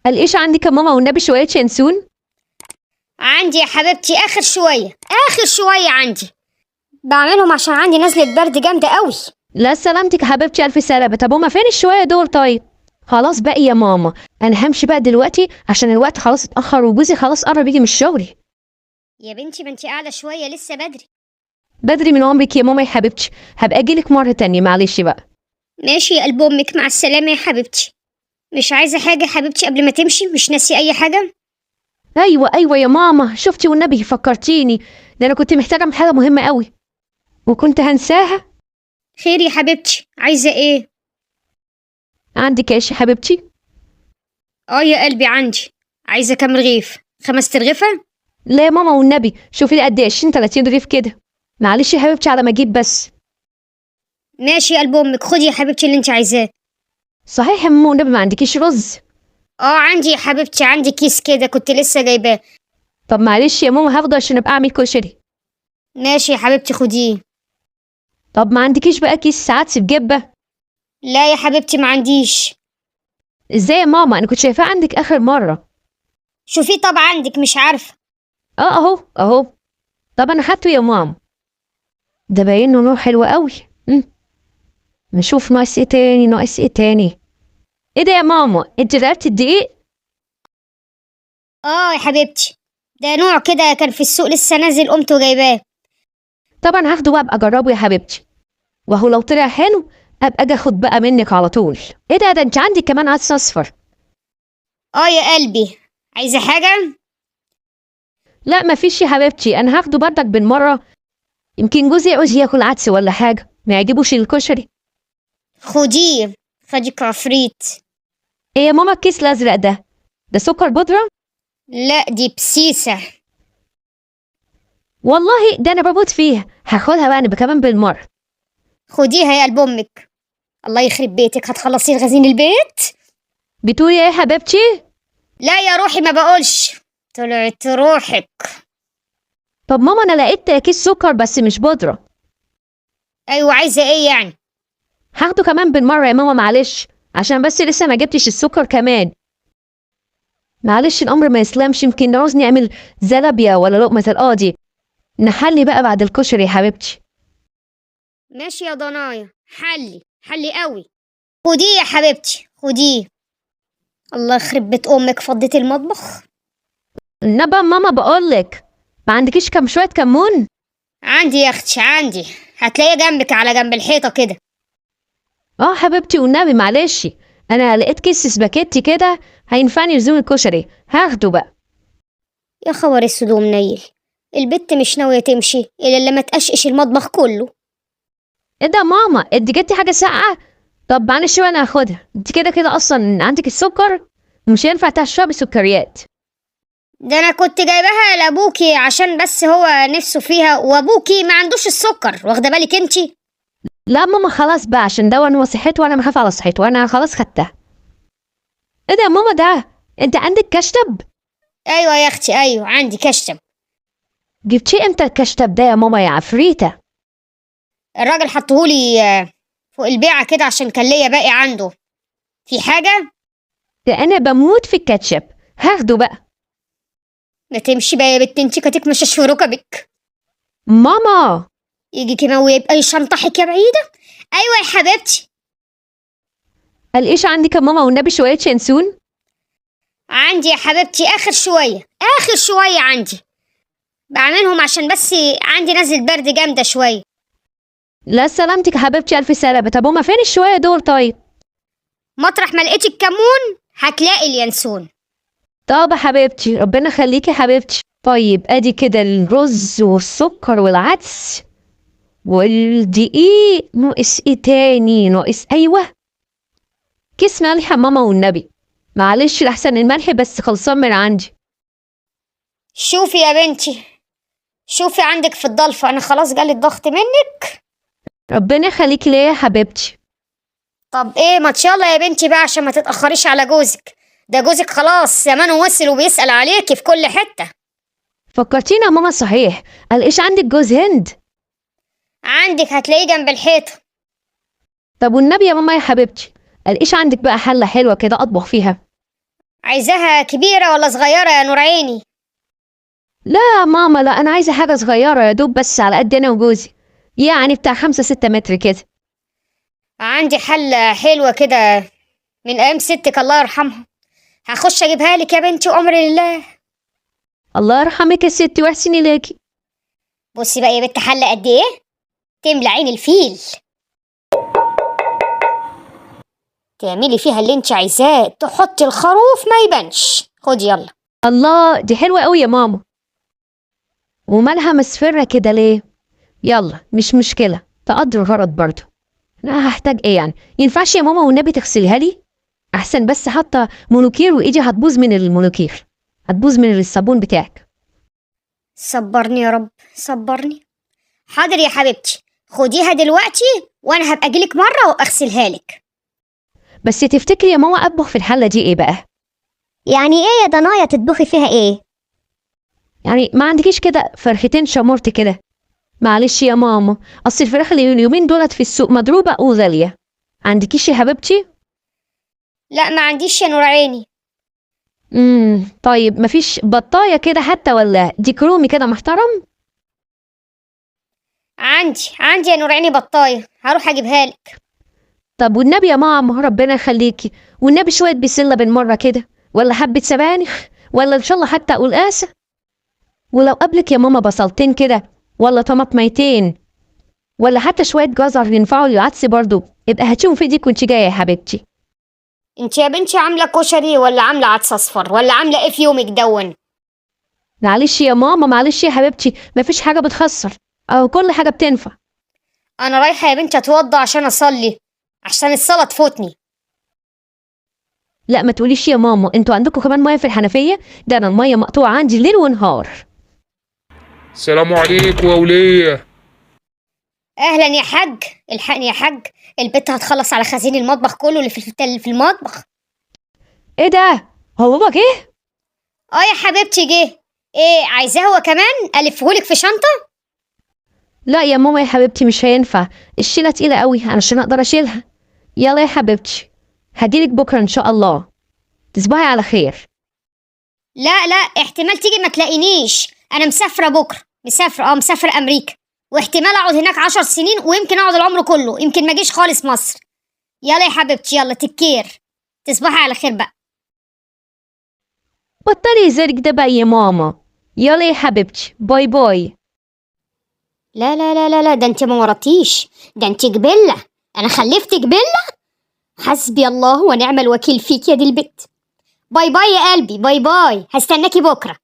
قال ايش عندك يا ماما والنبي شوية ينسون؟ عندي يا حبيبتي اخر شويه، اخر شويه عندي. بعملهم عشان عندي نزله برد جامده قوي. لا سلامتك يا حبيبتي، الف سلامة. طب هما فين الشوية دول طيب؟ خلاص بقى يا ماما، انا همشي بقى دلوقتي عشان الوقت خلاص اتأخر وجوزي خلاص قرب يجي من الشغل. يا بنتي ما انتي قاعده شويه، لسه بدري. بدري من عمرك يا ماما يا حبيبتي، هبقى اجيلك مرة تانية معلش بقى. ماشي يا قلب امك، مع السلامه يا حبيبتي. مش عايزه حاجه يا حبيبتي قبل ما تمشي؟ مش ناسي اي حاجه؟ ايوه يا ماما، شفتي والنبي فكرتيني، ده انا كنت محتاجة من حاجة مهمة قوي وكنت هنساها. خير يا حبيبتي، عايزه ايه؟ عندك ايش يا حبيبتي؟ اه يا قلبي عندي. عايزه كام رغيف؟ 5 رغيفه؟ لا يا ماما والنبي، شوفي لي قد ايه، 20 30 رغيف كده. معلش يا حبيبتي على ما اجيب بس. ماشي يا قلب امك، خدي يا حبيبتي اللي انت عايزاه. صحيح يا ماما والنبي، ما عندكيش رز؟ عندي يا حبيبتي، عندي كيس كده كنت لسه جايباه. طب معلش يا ماما هاخده عشان ابقى اعمل كشري. ماشي يا حبيبتي خديه. طب ما عندكيش بقى كيس عدس بجبه؟ لا يا حبيبتي ما عنديش. ازاي يا ماما، انا كنت شايفاه عندك اخر مره. شوفيه طب عندك، مش عارفه. اهو. طب انا خدته يا ماما. ده باين له نوع حلو قوي. نشوف ناقص ايه تاني، ناقص ايه تاني. ايه ده يا ماما، انت جربت الدقيق؟ يا حبيبتي، ده نوع كده كان في السوق لسه نازل، قمت وجايباه. طبعا هاخده بقى ابقى اجربه يا حبيبتي، وهو لو طلع حلو ابقى اجي اخد بقى منك على طول. ايه ده انت عندك كمان عدس اصفر؟ يا قلبي، عايزه حاجه؟ لا مفيش يا حبيبتي، انا هاخده بردك بالمره، يمكن جوزي يعوز ياكل عدس ولا حاجه ما يعجبوش الكشري. خديه، خديك عفريت. ايه يا ماما الكيس الازرق ده سكر بودره؟ لا دي بسيسه. والله ده انا بموت فيها، هاخدها بقى انا كمان بالمره. خديها يا قلب امك. الله يخرب بيتك، هتخلصي الغازين البيت؟ بتقولي ايه يا حبيبتي؟ لا يا روحي ما بقولش، طلعت روحك. طب ماما انا لقيت كيس سكر بس مش بودره. ايوه عايزه ايه يعني؟ هاخده كمان بالمره يا ماما معلش، عشان بس لسه ما جبتش السكر كمان. معلش الامر ما يسلمش، يمكن نعوز نعمل زلابيا ولا لقمه القاضي، نحلي بقى بعد الكشري يا حبيبتي. ماشي يا ضنايا، حلي قوي. خديه يا حبيبتي خديه. الله يخرب بيت امك، فضيت المطبخ. نبا ماما بقولك، ما عندكيش كم شويه كمون؟ عندي يا اختي عندي، هتلاقيه جنبك على جنب الحيطه كده. حبيبتي والنبي معلش، انا لقيت كيس سباكيتي كده هينفعني لزوم الكشري، هاخده بقى. يا خبر اسود ومنيل، البت مش ناويه تمشي الا لما تقشقش المطبخ كله. ايه ده ماما، انت جبتي حاجه ساقعه؟ طب معلش انا هاخدها، انت كده كده اصلا عندك السكر، مش هينفع تشربي سكريات. ده انا كنت جايباها لابوكي عشان بس هو نفسه فيها، وابوكي ما عندوش السكر، واخده بالك انتي؟ لا ماما خلاص بقى، عشان ده انا صحته وانا مخاف على صحته وانا خلاص خدتها. ايه ده يا ماما، ده انت عندك كشتب؟ ايوه يا اختي، ايوه عندي كشتب. جبتيه امتى الكشتب ده يا ماما يا عفريته؟ الراجل حطهولي فوق البيعه كده عشان كان ليا باقي عنده. في حاجه؟ ده انا بموت في الكاتشب، هاخده بقى. ما تمشي بقى يا بت، انتي كتكمشش في ركبك. ماما يجي كمان ويبقى يشنطحك يا بعيده. ايوه يا حبيبتي. قال ايش عندك يا ماما والنبي شويه ينسون؟ عندي يا حبيبتي اخر شويه، اخر شويه عندي. بعملهم عشان بس عندي نزل برد جامده شويه. لا سلامتك يا حبيبتي، الف سلامه. طب هما فين الشويه دول طيب؟ مطرح ما لقيتي الكمون هتلاقي اليانسون. طب يا حبيبتي ربنا يخليكي يا حبيبتي. طيب ادي كده الرز والسكر والعدس والدقيق، ناقص ايه تاني؟ ناقص ايوه كيس ملح يا ماما والنبي، معلش لحسن الملح بس خلصان من عندي. شوفي يا بنتي، شوفي عندك في الضلفه، انا خلاص جالي الضغط منك. ربنا يخليكي ليا يا حبيبتي. طب ايه، ما يلا يا بنتي بقى عشان ما تتاخريش على جوزك. ده جوزك خلاص زمانه وصل وبيسال عليكي في كل حته. فكرتينا يا ماما صحيح، قال ايش عندك جوز هند؟ عندك، هتلاقيه جنب الحيطه. طب والنبي يا ماما يا حبيبتي، قال ايش عندك بقى حله حلوه كده اطبخ فيها؟ عايزاها كبيرة ولا صغيرة يا نور عيني؟ لا يا ماما، لا أنا عايزة حاجة صغيرة يا دوب، بس على قد أنا وجوزي، يعني بتاع 5-6 متر كده. عندي حلة حلوة كده من أيام ستك الله يرحمها، هخش أجيبها لك يا بنتي وأمر لله. الله يرحمك يا ستي ويحسن إليكي. بصي بقى يا بنت، حلة قد إيه؟ تملى عين الفيل، تعملي فيها اللي انت عايزاه، تحطي الخروف ما يبانش. خدي يلا. الله دي حلوة قوي يا ماما. ومالها مصفرة كده ليه؟ يلا مش مشكلة، تقضي الغرض برضه. أنا هحتاج إيه يعني؟ ينفعش يا ماما والنبي تغسليها لي؟ أحسن، بس حاطة مونوكير وإيدي هتبوظ من المونوكير، هتبوظ من الصابون بتاعك. صبرني يا رب، صبرني. حاضر يا حبيبتي، خديها دلوقتي وانا هبقى اجيلك مرة واغسلها لك. بس تفتكري يا ماما أطبخ في الحلة دي إيه بقى؟ يعني ايه يا ضنايا تطبخي فيها ايه؟ يعني ما عندكيش كده فرختين شمورت كده؟ معلش يا ماما، أصل الفراخ اللي اليومين دولت في السوق مضروبة وغالية. عندكيش يا حبيبتي؟ لا ما عنديش يا نور عيني. طيب مفيش بطاية كده حتى، ولا ديك رومي كده محترم؟ عندي يا نور عيني بطاية، هروح اجيبها لك. طب والنبي يا ماما ربنا يخليكي، والنبي شوية بسلة بالمرة كده، ولا حبة سبانخ، ولا إن شاء الله حتى قلقاسة. ولو قبلك يا ماما بصلتين كده، ولا طماطميتين، ولا حتى شوية جزر ينفعوا للعدس برضو، يبقى هاتيهم في ايديك وانت جاية يا حبيبتي. انت يا بنتي عاملة كشري ولا عاملة عدس اصفر ولا عاملة ايه في يومك دون؟ معلش يا ماما، معلش يا حبيبتي، مفيش حاجة بتخسر، أو كل حاجة بتنفع. انا رايحة يا بنتي اتوضى عشان اصلي، عشان الصلاة تفوتني. لا ما تقوليش يا ماما، انتوا عندكم كمان مية في الحنفية؟ ده أنا المية مقطوعة عندي ليل ونهار. السلام عليكم يا وليه. اهلا يا حاج، الحقني يا حاج، البت هتخلص على خزين المطبخ كله اللي في المطبخ. ايه ده؟ هو بابا جه؟ اه يا حبيبتي جه. ايه عايزاه هو كمان الفهولك في شنطه؟ لا يا ماما يا حبيبتي مش هينفع، الشيلة تقيلة قوي علشان أقدر أشيلها. يلا يا حبيبتي، هجيلك بكرة إن شاء الله. تصبحي على خير. لا احتمال تيجي ما تلاقينيش، انا مسافره بكره، مسافره امريكا، واحتمال اقعد هناك 10 سنين، ويمكن اقعد العمر كله، يمكن ما اجيش خالص مصر. يلا يا حبيبتي، يلا تكير، تصبحي على خير بقى. بطلي هزارك ده بقى يا ماما. يلا يا حبيبتي، باي باي. لا ده انت ما ورطيش، ده انت جبله، انا خلفت جبله. حسبي الله ونعم الوكيل فيك يا دي البت. باي باي يا قلبي، باي باي، هستناكي بكره.